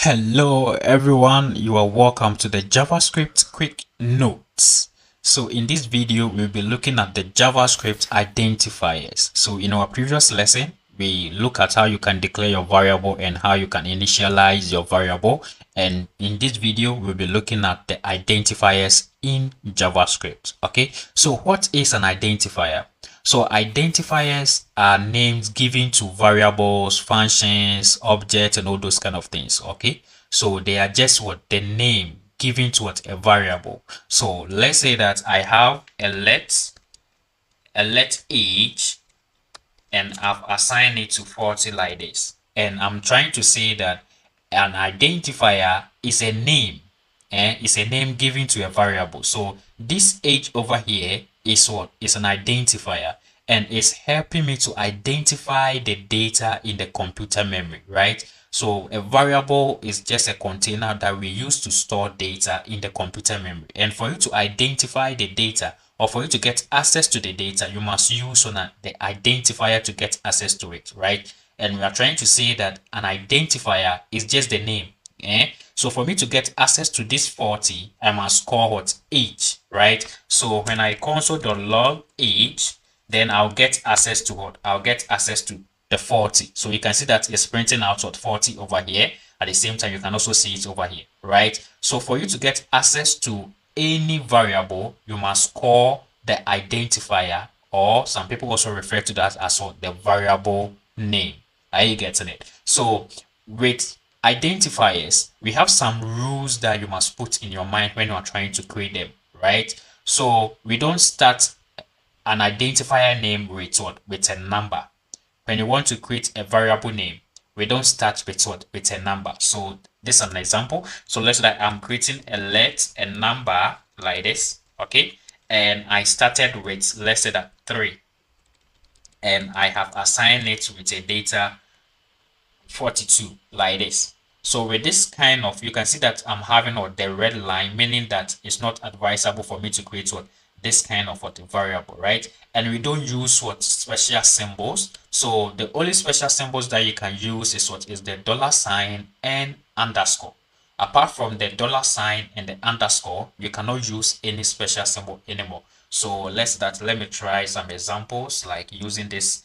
Hello everyone, you are welcome to the JavaScript quick notes. So in this video, we'll be looking at the JavaScript identifiers. So in our previous lesson, we look at how you can declare your variable and how you can initialize your variable. And in this video, we'll be looking at the identifiers in JavaScript. Okay, so what is an identifier? So identifiers are names given to variables, functions, objects, and all those kind of things. Okay, so they are just what the name given to what a variable. So let's say that I have a let age, and I've assigned it to 40 like this. And I'm trying to say that an identifier is a name, it's a name given to a variable. So this age over here is what is an identifier, and it's helping me to identify the data in the computer memory, right? So a variable is just a container that we use to store data in the computer memory. And for you to identify the data, or for you to get access to the data, you must use the identifier to get access to it, right? And we are trying to say that an identifier is just the name. So for me to get access to this 40, I must call what age, right? So when I console.log age, then I'll get access to what? I'll get access to the 40. So you can see that it's printing out what 40 over here. At the same time, you can also see it over here, right? So for you to get access to any variable, you must call the identifier, or some people also refer to that as what the variable name. Are you getting it? So with identifiers, we have some rules that you must put in your mind when you are trying to create them, right? So we don't start an identifier name with what? With a number. When you want to create a variable name, we don't start with what? With a number. So this is an example. So let's say that I'm creating a number like this, okay? And I started with, let's say that 3. And I have assigned it with a data 42 like this. So with this kind of, you can see that I'm having the red line, meaning that it's not advisable for me to create this kind of variable, right? And we don't use special symbols. So the only special symbols that you can use is the $ and underscore. Apart from the $ and the underscore, you cannot use any special symbol anymore. So let me try some examples, like using this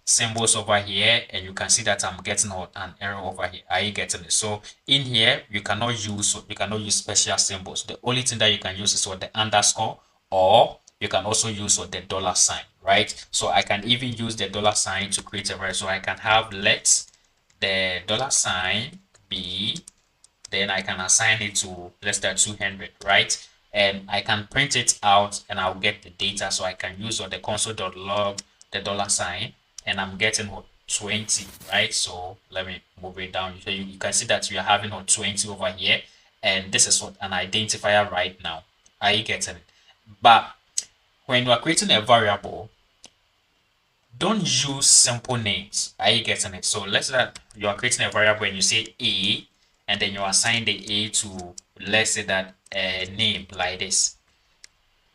symbols over here, and you can see that I'm getting an error over here. Are you getting it? So in here, you cannot use special symbols. The only thing that you can use is the underscore, or you can also use the $, right? So I can even use the $ to create a variable. So I can have let the $ be, then I can assign it to less than 200, right? And I can print it out and I'll get the data. So I can use the console.log the $, and I'm getting 20, right? So let me move it down. So you can see that we are having 20 over here, and this is an identifier right now. Are you getting it? But when you are creating a variable, don't use simple names. Are you getting it? So let's say that you are creating a variable and you say a, and then you assign the a to, let's say that a name like this,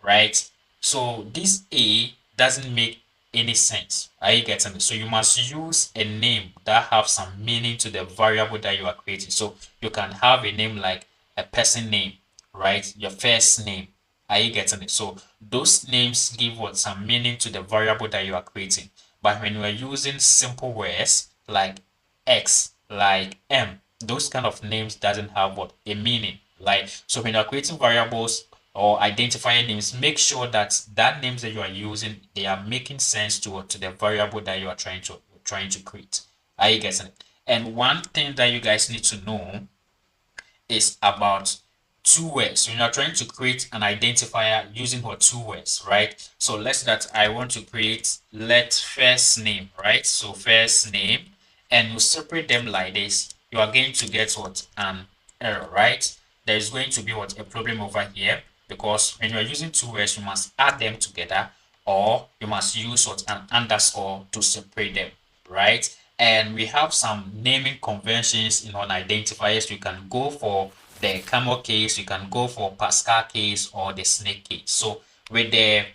right? So this a doesn't make any sense. Are you getting it? So you must use a name that have some meaning to the variable that you are creating. So you can have a name like a person name, right? Your first name. Are you getting it? So those names give some meaning to the variable that you are creating. But when you are using simple words like X, like M, those kind of names doesn't have a meaning. Like, so when you are creating variables or identifying names, make sure that names that you are using, they are making sense to the variable that you are trying to create. Are you getting it? And one thing that you guys need to know is about two words. When you are trying to create an identifier using two words, right? So let's say that I want to create let first name, right? So first name, and you separate them like this, you are going to get an error, right? There is going to be a problem over here, because when you are using two words, you must add them together, or you must use an underscore to separate them, right? And we have some naming conventions in on identifiers. You can go for the camel case, you can go for Pascal case, or the snake case. So with the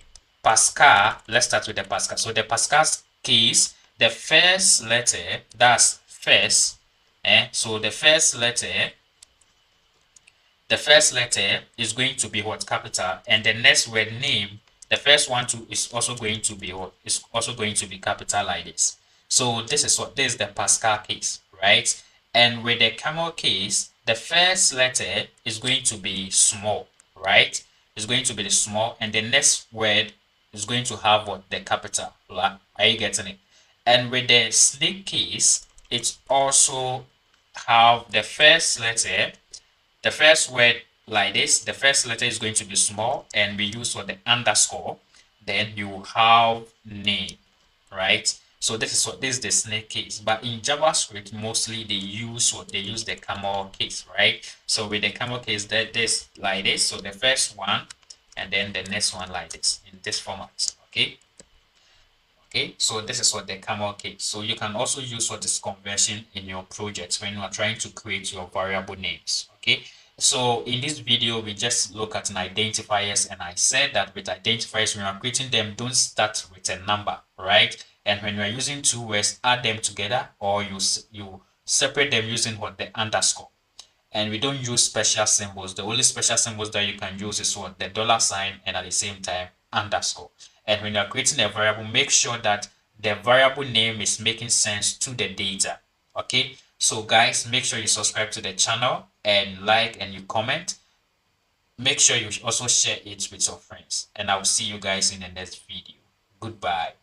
Pascal, let's start with the Pascal. So the Pascal case, the first letter, that's first, So the first letter is going to be what? Capital, and the next word name, the first one too is also going to be what? Is also going to be capital like this. So this is the Pascal case, right? And with the camel case, the first letter is going to be small, right? It's going to be the small, and the next word is going to have what? The capital. Are you getting it? And with the snake case, it's also have the first word like this, the first letter is going to be small, and we use for the underscore. Then you have name, right? So this is the snake case. But in JavaScript, mostly they use the camel case, right? So with the camel case, that this like this. So the first one, and then the next one like this in this format. Okay. Okay, so this is what the camel case. So you can also use for this conversion in your projects when you are trying to create your variable names. Okay, so in this video, we just look at an identifiers, and I said that with identifiers, when you are creating them, don't start with a number, right? And when you are using two words, add them together, or you separate them using what? The underscore. And we don't use special symbols. The only special symbols that you can use is what? The dollar sign, and at the same time underscore. And when you're creating a variable, make sure that the variable name is making sense to the data. Okay, so guys, make sure you subscribe to the channel and like and you comment. Make sure you also share it with your friends, and I'll see you guys in the next video. Goodbye.